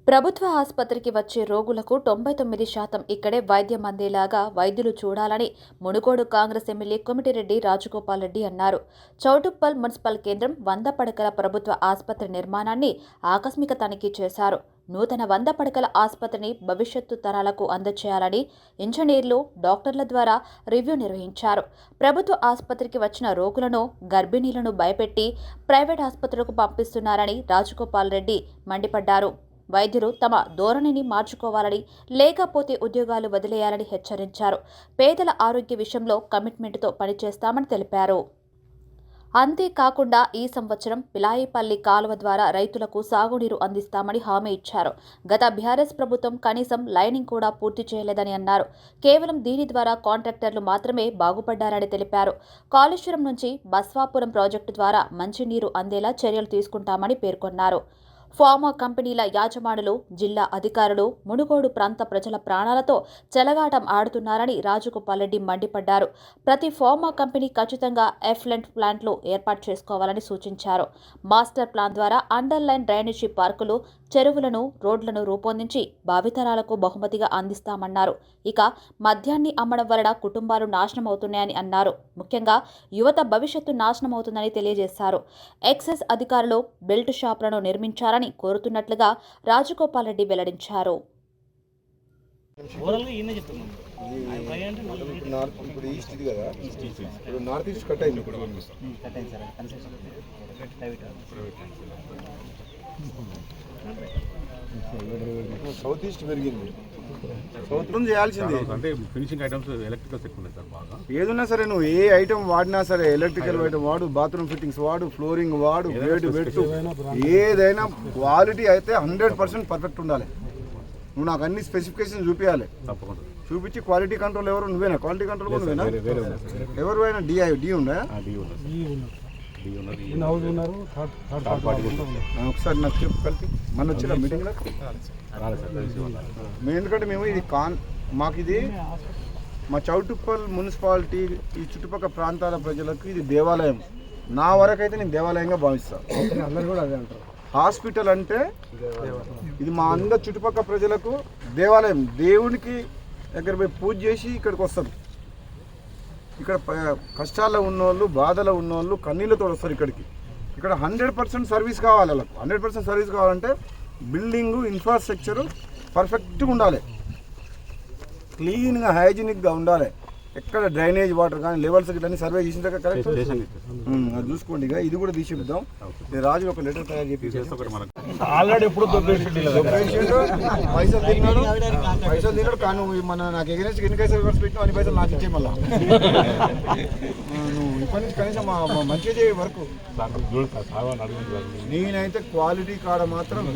ప్రభుత్వ ఆసుపత్రికి వచ్చే రోగులకు 99% ఇక్కడే వైద్యం అందేలాగా వైద్యులు చూడాలని మునుగోడు కాంగ్రెస్ ఎమ్మెల్యే కొమిటిరెడ్డి రాజగోపాల్ రెడ్డి అన్నారు. చౌటుప్పల్ మున్సిపల్ కేంద్రం 100 పడకల ప్రభుత్వ ఆసుపత్రి నిర్మాణాన్ని ఆకస్మిక తనిఖీ చేశారు. నూతన 100 పడకల ఆసుపత్రిని భవిష్యత్తు తరాలకు అందజేయాలని ఇంజనీర్లు, డాక్టర్ల ద్వారా రివ్యూ నిర్వహించారు. ప్రభుత్వ ఆసుపత్రికి వచ్చిన రోగులను, గర్భిణీలను భయపెట్టి ప్రైవేట్ ఆసుపత్రులకు పంపిస్తున్నారని రాజగోపాల్ రెడ్డి మండిపడ్డారు. వైద్యులు తమ ధోరణిని మార్చుకోవాలని, లేకపోతే ఉద్యోగాలు వదిలేయాలని హెచ్చరించారు. పేదల ఆరోగ్య విషయంలో కమిట్మెంట్తో పనిచేస్తామని తెలిపారు. అంతేకాకుండా ఈ సంవత్సరం పిలాయిపల్లి కాలువ ద్వారా రైతులకు సాగునీరు అందిస్తామని హామీ ఇచ్చారు. గత బీఆర్ఎస్ ప్రభుత్వం కనీసం లైనింగ్ కూడా పూర్తి చేయలేదని అన్నారు. కేవలం దీని ద్వారా కాంట్రాక్టర్లు మాత్రమే బాగుపడ్డారని తెలిపారు. కాళేశ్వరం నుంచి బస్వాపురం ప్రాజెక్టు ద్వారా మంచినీరు అందేలా చర్యలు తీసుకుంటామని పేర్కొన్నారు. ఫార్మా కంపెనీల యాజమానులు, జిల్లా అధికారులు మునుగోడు ప్రాంత ప్రజల ప్రాణాలతో చెలగాటం ఆడుతున్నారని రాజగోపాల్ రెడ్డి మండిపడ్డారు. ప్రతి ఫార్మా కంపెనీ ఖచ్చితంగా ఎఫ్లెంట్ ప్లాంట్లు ఏర్పాటు చేసుకోవాలని సూచించారు. మాస్టర్ ప్లాన్ ద్వారా అండర్లైన్ డ్రైనేజీ పార్కులు, చెరువులను, రోడ్లను రూపొందించి భావితరాలకు బహుమతిగా అందిస్తామన్నారు. ఇక మద్యాన్ని అమ్మడం వలన కుటుంబాలు నాశనమవుతున్నాయని అన్నారు. ముఖ్యంగా యువత భవిష్యత్తు నాశనమవుతుందని తెలియజేశారు. ఎక్సైజ్ అధికారులు బెల్ట్ షాపులను నిర్మించాలని కోరుతున్నట్లుగా రాజగోపాల్ రెడ్డి వెల్లడించారు. సౌత్ ఈస్ట్ పెరిగింది, సౌత్ నుంచి చేయాల్సింది. అంటే ఫినిషింగ్ ఐటమ్స్ ఎలక్ట్రికల్ సెట్ ఉన్నాయి సార్. బాగా ఏదున్నా సరే నువ్వు ఏ ఐటమ్ వాడినా సరే, ఎలక్ట్రికల్ ఐటమ్ వాడు, బాత్రూమ్ ఫిట్టింగ్స్ వాడు, ఫ్లోరింగ్ వాడు, బెడ్ ఏదైనా క్వాలిటీ అయితే 100% పర్ఫెక్ట్ ఉండాలి. నువ్వు నాకు అన్ని స్పెసిఫికేషన్ చూపించాలి. తప్పకుండా చూపించి క్వాలిటీ కంట్రోల్ ఎవరు? నువ్వేనా? క్వాలిటీ కంట్రోల్ కూడా నువ్వేనా? ఎవరు అయినా డి ఉందా? ఒకసారి నాకు చెప్పు కలిపి మన వచ్చిన మీటింగ్లో. ఎందుకంటే మేము ఇది మాకు ఇది మా చౌటుప్పల్ మున్సిపాలిటీ, ఈ చుట్టుపక్కల ప్రాంతాల ప్రజలకు ఇది దేవాలయం. నా వరకైతే నేను దేవాలయంగా భావిస్తాను. అందరు కూడా అదే అంటారు. హాస్పిటల్ అంటే ఇది మా అందరు చుట్టుపక్కల ప్రజలకు దేవాలయం. దేవునికి దగ్గర పోయి పూజ చేసి ఇక్కడికి వస్తారు. ఇక్కడ కష్టాల్లో ఉన్నోళ్ళు, బాధలో ఉన్నోళ్ళు కన్నీళ్ళతో వస్తారు ఇక్కడికి. ఇక్కడ 100% సర్వీస్ కావాలి. వాళ్ళకు 100% సర్వీస్ కావాలంటే బిల్డింగు, ఇన్ఫ్రాస్ట్రక్చరు పర్ఫెక్ట్గా ఉండాలి, క్లీన్గా, హైజీనిక్గా ఉండాలి. ఎక్కడ డ్రైనేజ్ వాటర్ కానీ లెవెల్స్ కానీ సర్వే చేసిన దగ్గర కరెక్ట్ అది చూసుకోండి. ఇక ఇది కూడా తీసిద్దాం. నేను రాజు ఒక లెటర్ తయారు చేసి ఆల్రెడీ ఎప్పుడు పైసలు తిన్నాడు కానీ నాకు ఎగరెస్ట్ ఎన్ని పైసలు ఖర్చు పెట్టినా అన్ని పైసలు నాకు ఇచ్చే. మళ్ళీ నువ్వు ఇప్పటి నుంచి కనీసం మంచిగా చేయ వరకు నేనైతే క్వాలిటీ కాడ మాత్రం